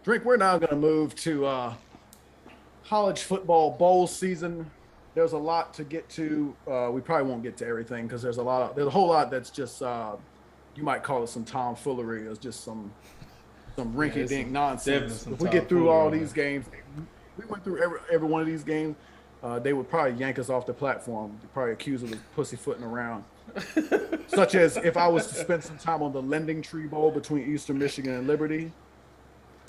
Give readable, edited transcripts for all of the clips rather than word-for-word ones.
Drink, we're now going to move to college football bowl season. There's a lot to get to. We probably won't get to everything because there's a whole lot that's just you might call it some tomfoolery. It's just some Yeah, rinky it's dink definitely nonsense. some If we get through tomfoolery all on these there. games, we went through every one of these games. They would probably yank us off the platform. They'd probably accuse us of pussyfooting around. Such as if I was to spend some time on the Lending Tree Bowl between Eastern Michigan and Liberty.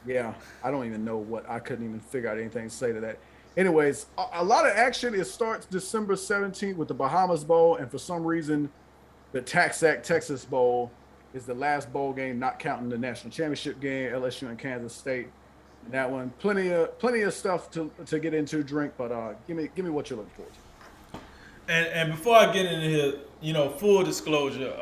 Yeah, I don't even know what I couldn't even figure out anything to say to that. Anyways, a lot of action. It starts December 17th with the Bahamas Bowl, and for some reason, the TaxAct Texas Bowl is the last bowl game, not counting the national championship game, LSU and Kansas State. And that one, plenty of stuff to get into, drink. But give me what you're looking forward to. And before I get into here, full disclosure,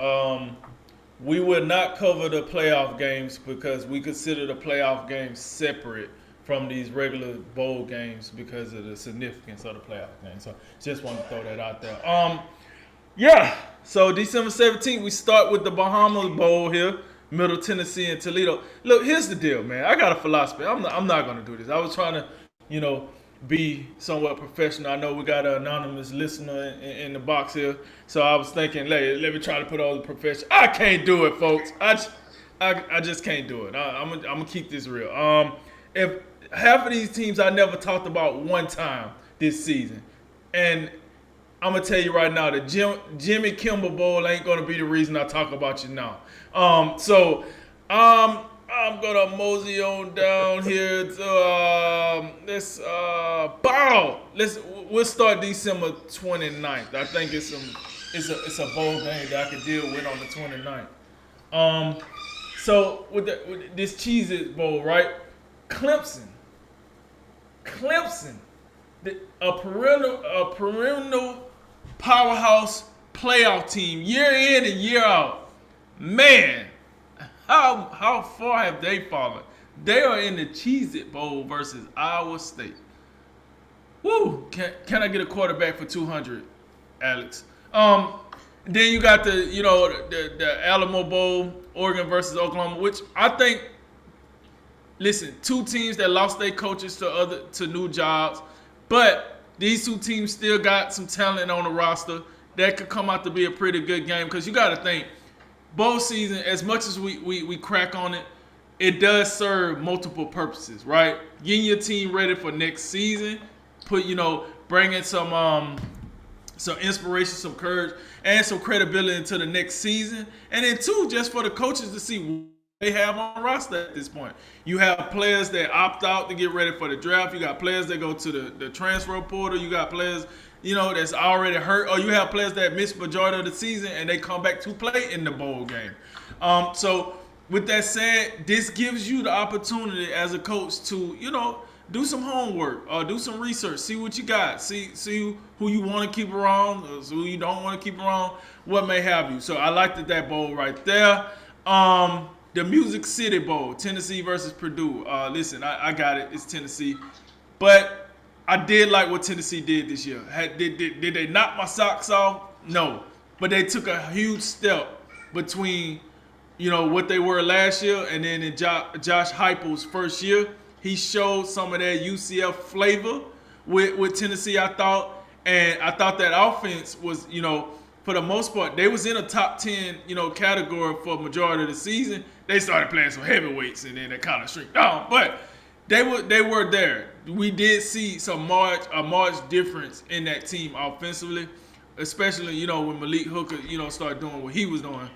we will not cover the playoff games because we consider the playoff games separate from these regular bowl games because of the significance of the playoff games. So just want to throw that out there. Yeah. So December 17th, we start with the Bahamas Bowl here, Middle Tennessee and Toledo. Look, here's the deal, man. I got a philosophy. I'm not going to do this. I was trying to, you know, be somewhat professional. I know we got an anonymous listener in the box here, so I was thinking, let me try to put all the profession. I can't do it, folks. I just can't do it. I'm gonna keep this real. If half of these teams I never talked about one time this season, and I'm gonna tell you right now, the Jimmy Kimball Bowl ain't gonna be the reason I talk about you now. I'm gonna mosey on down here to this bow. We'll start December 29th. I think it's a bowl game that I could deal with on the 29th. So with this Cheez-It Bowl, right? Clemson, Clemson, a perennial powerhouse playoff team year in and year out. Man, how far have they fallen? They are in the Cheez-It Bowl versus Iowa State. Woo! Can I get a quarterback for 200, Alex? Then you got the Alamo Bowl, Oregon versus Oklahoma, which I think. Listen, two teams that lost their coaches to new jobs, but these two teams still got some talent on the roster that could come out to be a pretty good game. Because you got to think, bowl season, as much as we crack on it, it does serve multiple purposes, right? Getting your team ready for next season, bringing some inspiration, some courage, and some credibility into the next season, and then two, just for the coaches to see what they have on the roster at this point. You have players that opt out to get ready for the draft. You got players that go to the transfer portal. You got players, that's already hurt, or you have players that miss majority of the season and they come back to play in the bowl game. So with that said, this gives you the opportunity as a coach to, do some homework, do some research, see what you got, see who you want to keep around, who you don't want to keep around, what may have you. So I liked that bowl right there. The Music City Bowl, Tennessee versus Purdue. Listen, I got it. It's Tennessee, but I did like what Tennessee did this year. Did they knock my socks off? No, but they took a huge step between what they were last year and then in Josh Heupel's first year. He showed some of that UCF flavor with Tennessee, I thought. And I thought that offense was, for the most part, they was in a top 10, category for a majority of the season. They started playing some heavyweights and then they kind of shrink down. But they were there. We did see a marked difference in that team offensively, especially, when Malik Hooker, started doing what he was doing.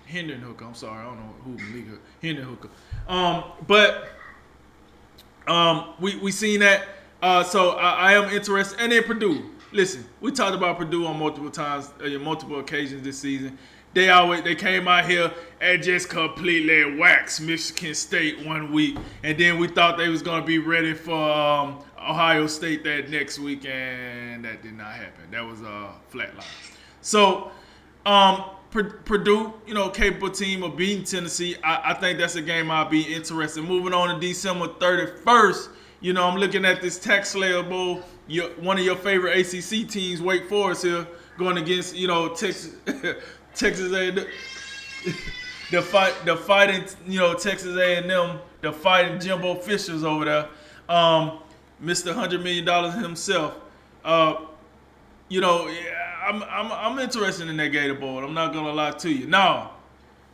Hendon Hooker. I'm sorry, I don't know who Malik Hooker. Hendon Hooker. We seen that. So I am interested. And then Purdue. Listen, we talked about Purdue on multiple occasions this season. They came out here and just completely waxed Michigan State one week, and then we thought they was gonna be ready for Ohio State that next week, and that did not happen. That was a flat line. So Purdue, capable team of beating Tennessee. I think that's a game I'll be interested in. Moving on to December 31st, I'm looking at this Tax Slayer Bowl. One of your favorite ACC teams, Wake Forest, here going against Texas A&M. the fighting, Texas A&M, the fighting Jimbo Fishers over there, Mr. $100 million himself. I'm interested in that Gator Bowl. I'm not gonna lie to you. Now,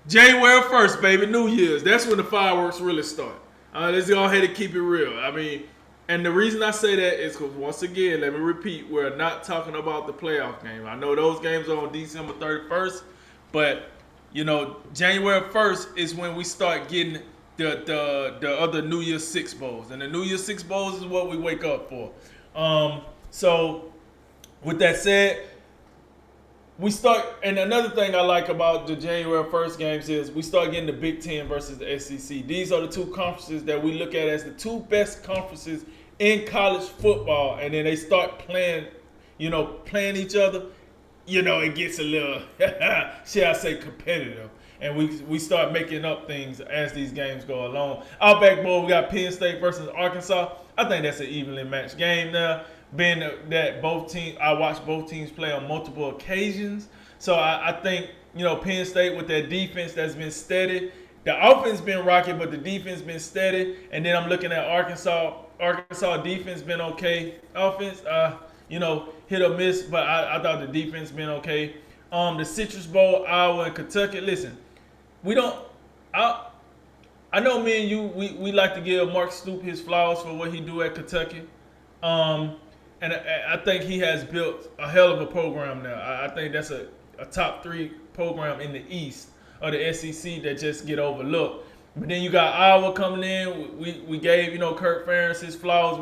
January 1st, baby, New Year's. That's when the fireworks really start. Let's go ahead and keep it real. I mean, and the reason I say that is because, once again, let me repeat, we're not talking about the playoff game. I know those games are on December 31st, but, January 1st is when we start getting the other New Year's Six Bowls. And the New Year's Six Bowls is what we wake up for. So, with that said, we start, and another thing I like about the January 1st games is we start getting the Big Ten versus the SEC. These are the two conferences that we look at as the two best conferences in college football, and then they start playing each other. It gets a little, shall I say, competitive, and we start making up things as these games go along. Outback Bowl, we got Penn State versus Arkansas. I think that's an evenly matched game now. Being that I watched both teams play on multiple occasions. So I think, Penn State with their defense that's been steady. The offense been rocky, but the defense been steady. And then I'm looking at Arkansas. Arkansas defense been okay. Offense, hit or miss, but I thought the defense been okay. The Citrus Bowl, Iowa and Kentucky. Listen, I know me and you, we like to give Mark Stoops his flowers for what he do at Kentucky. And I think he has built a hell of a program now. I think that's a top 3 program in the East of the SEC that just get overlooked. But then you got Iowa coming in. We gave, Kirk Ferentz his flowers.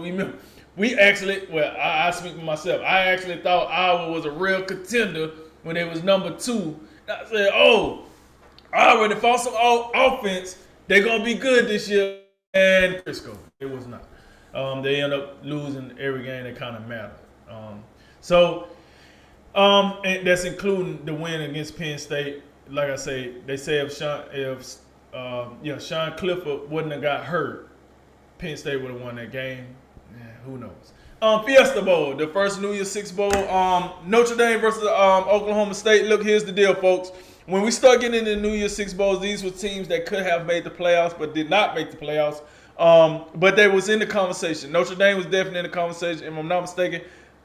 We actually, I speak for myself. I actually thought Iowa was a real contender when it was number 2. I said, Iowa, they fought some offense. They're going to be good this year. And Frisco, it was not. They end up losing every game that kind of mattered. And that's including the win against Penn State. Like I say, they say if Sean Clifford wouldn't have got hurt, Penn State would have won that game. Yeah, who knows? Fiesta Bowl, the first New Year's Six Bowl. Notre Dame versus Oklahoma State. Look, here's the deal, folks. When we start getting into the New Year's Six Bowls, these were teams that could have made the playoffs but did not make the playoffs. But they was in the conversation. Notre Dame was definitely in the conversation. If I'm not mistaken,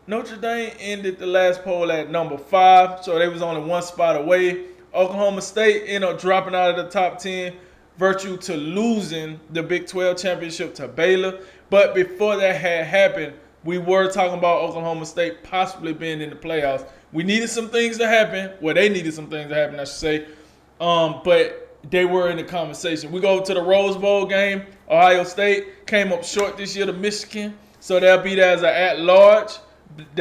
Notre Dame ended the last poll at number 5, so they was only one spot away. Oklahoma State ended up dropping out of the top 10, virtue to losing the Big 12 championship to Baylor. But before that had happened, we were talking about Oklahoma State possibly being in the playoffs. We needed some things to happen. Well, they needed some things to happen, I should say. But they were in the conversation. We go to the Rose Bowl game. Ohio State came up short this year to Michigan, so they'll be there as the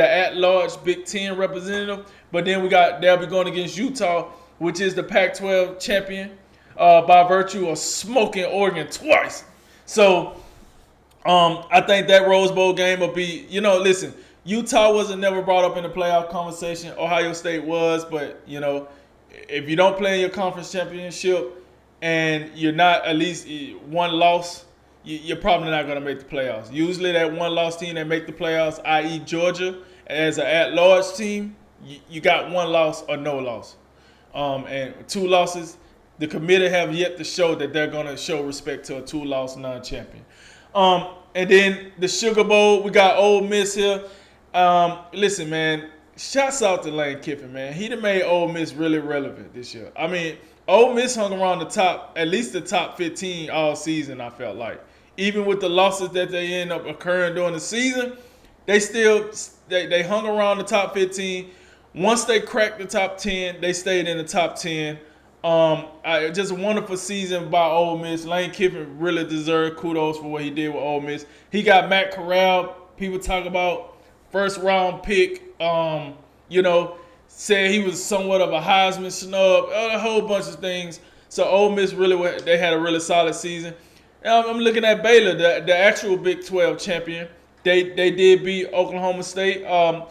at-large Big Ten representative. But then they'll be going against Utah, which is the Pac-12 champion, by virtue of smoking Oregon twice. So I think that Rose Bowl game will be, listen, Utah wasn't never brought up in the playoff conversation. Ohio State was, but, if you don't play in your conference championship and you're not at least one loss, you're probably not going to make the playoffs. Usually that one-loss team that make the playoffs, i.e. Georgia, as an at-large team, you got one loss or no loss. And 2 losses, the committee have yet to show that they're going to show respect to a 2-loss non-champion. And then the Sugar Bowl, we got Ole Miss here. Listen, man, shouts out to Lane Kiffin, man. He done made Ole Miss really relevant this year. I mean, Ole Miss hung around at least the top 15 all season, I felt like. Even with the losses that they end up occurring during the season, they hung around the top 15. Once they cracked the top 10, they stayed in the top 10. Just a wonderful season by Ole Miss. Lane Kiffin really deserved kudos for what he did with Ole Miss. He got Matt Corral. People talk about first-round pick. Said he was somewhat of a Heisman snub. A whole bunch of things. So Ole Miss they had a really solid season. I'm looking at Baylor, the actual Big 12 champion. They did beat Oklahoma State.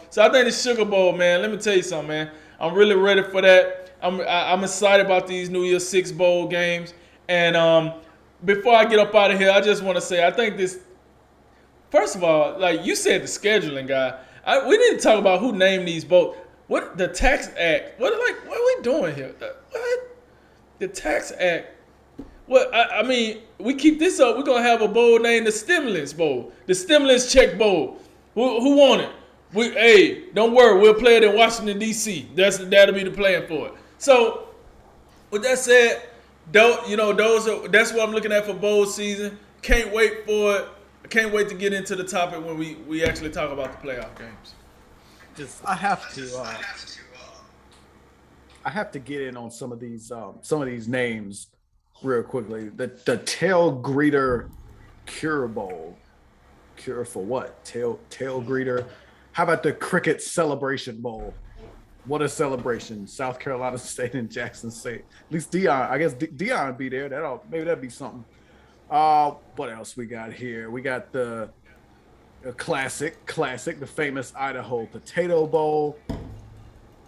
So I think the Sugar Bowl, man, let me tell you something, man. I'm really ready for that. I'm excited about these New Year's Six Bowl games. And before I get up out of here, I just want to say I think this. First of all, like you said, the scheduling guy. We need to talk about who named these bowls. What the tax act? What are we doing here? What? The Tax Act. Well, I mean, we keep this up. We're gonna have a bowl named the Stimulus Bowl, the Stimulus Check Bowl. Who want it? Hey, don't worry, we'll play it in Washington D.C. That'll be the plan for it. So, with that said, that's what I'm looking at for bowl season. Can't wait for it. I can't wait to get into the topic when we actually talk about the playoff games. I have to get in on some of these names real quickly. The Tail Greeter Cure Bowl. Cure for what? Tail Greeter. How about the Cricket Celebration Bowl? What a celebration! South Carolina State and Jackson State. At least Dion, I guess Dion be there. That'd be something. What else we got here? We got the classic, the famous Idaho Potato Bowl,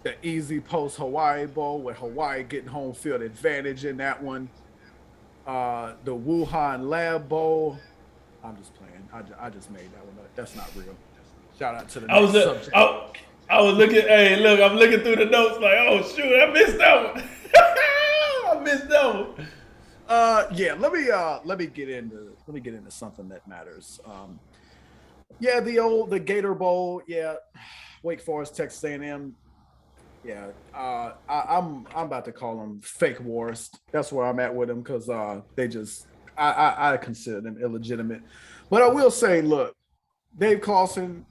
the Easy Post Hawaii Bowl with Hawaii getting home field advantage in that one. The Wuhan Lab Bowl. I'm just playing. I just made that one up. That's not real. Shout out to the subject. I was looking. Hey, look, I'm looking through the notes like, oh shoot, I missed that one. I missed that one. Yeah. Let me get into something that matters. Yeah, the Gator Bowl. Yeah, Wake Forest, Texas A&M. Yeah, I'm about to call them fake wars. That's where I'm at with them because they just I consider them illegitimate. But I will say, look, Dave Clawson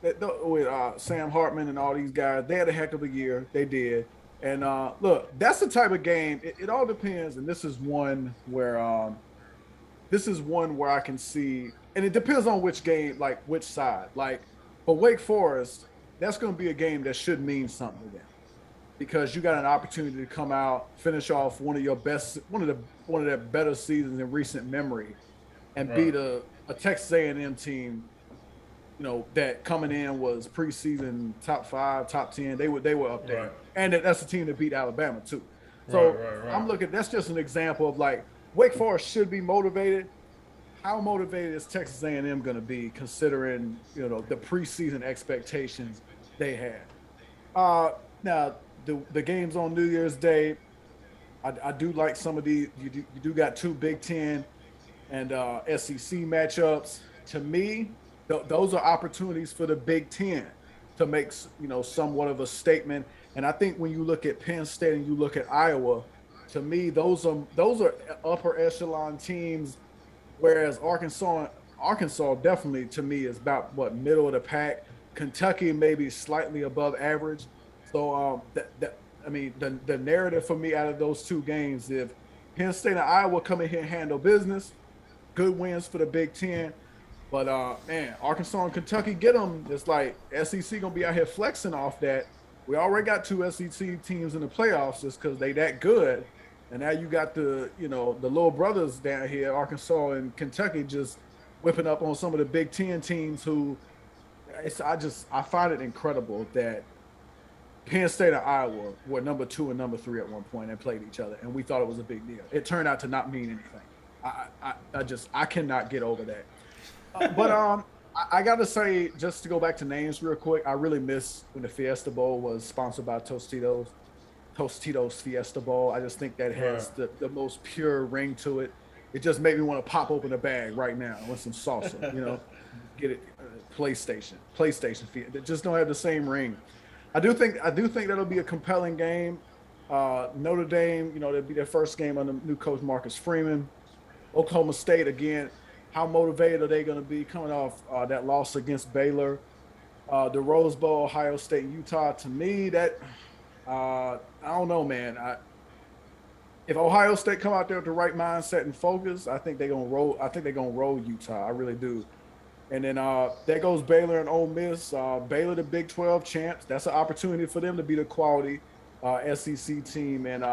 with Sam Hartman and all these guys, they had a heck of a year. They did. And look, that's the type of game. It all depends, and this is one where I can see, and it depends on which game, like which side. Like for Wake Forest, that's going to be a game that should mean something to them because you got an opportunity to come out, finish off one of their better seasons in recent memory, and beat a Texas A&M team. You know, that coming in was preseason top 5, top 10. They were up there, and that's a team that beat Alabama too. So I'm looking. That's just an example of like Wake Forest should be motivated. How motivated is Texas A&M going to be, considering the preseason expectations they had? Now the games on New Year's Day, I do like some of these. You do got 2 Big Ten and SEC matchups. To me, those are opportunities for the Big Ten to make somewhat of a statement. And I think when you look at Penn State and you look at Iowa, to me those are upper echelon teams, whereas Arkansas definitely to me is about middle of the pack. Kentucky maybe slightly above average. So the narrative for me out of those 2 games, if Penn State and Iowa come in here and handle business, good wins for the Big Ten. But man, Arkansas and Kentucky get them. It's like SEC gonna be out here flexing off that. We already got 2 SEC teams in the playoffs just because they that good, and now you got the little brothers down here, Arkansas and Kentucky, just whipping up on some of the Big Ten teams. Who, I find it incredible that Penn State and Iowa were number 2 and number 3 at one point and played each other, and we thought it was a big deal. It turned out to not mean anything. I cannot get over that. But I got to say, just to go back to names real quick, I really miss when the Fiesta Bowl was sponsored by Tostitos Fiesta Bowl. I just think that has the most pure ring to it. It just made me want to pop open a bag right now with some salsa, get it. PlayStation Fiesta. It just don't have the same ring. I do think that'll be a compelling game. Notre Dame, that'll be their first game under new coach Marcus Freeman. Oklahoma State again. How motivated are they going to be coming off that loss against Baylor? The Rose Bowl, Ohio State, Utah. To me, that I don't know, man. If Ohio State come out there with the right mindset and focus, I think they're gonna roll. I think they're gonna roll Utah. I really do. And then there goes Baylor and Ole Miss. Baylor, the Big 12 champs. That's an opportunity for them to be the quality SEC team. And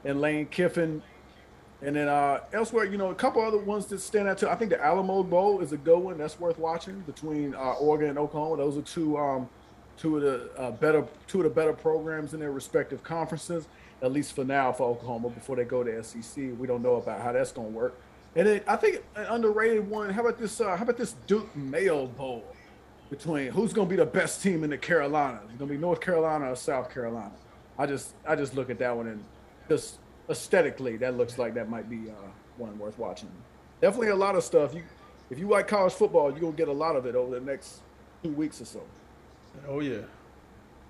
Lane Kiffin. And then elsewhere, a couple other ones that stand out too. I think the Alamo Bowl is a good one. That's worth watching between Oregon and Oklahoma. Those are two of the better programs in their respective conferences, at least for now for Oklahoma before they go to SEC. We don't know about how that's going to work. And then I think an underrated one. How about this Duke Mayo Bowl between who's going to be the best team in the Carolinas? It's going to be North Carolina or South Carolina. I just look at that one and just aesthetically, that looks like that might be one worth watching. Definitely a lot of stuff. If you like college football, you'll get a lot of it over the next 2 weeks or so. Oh yeah.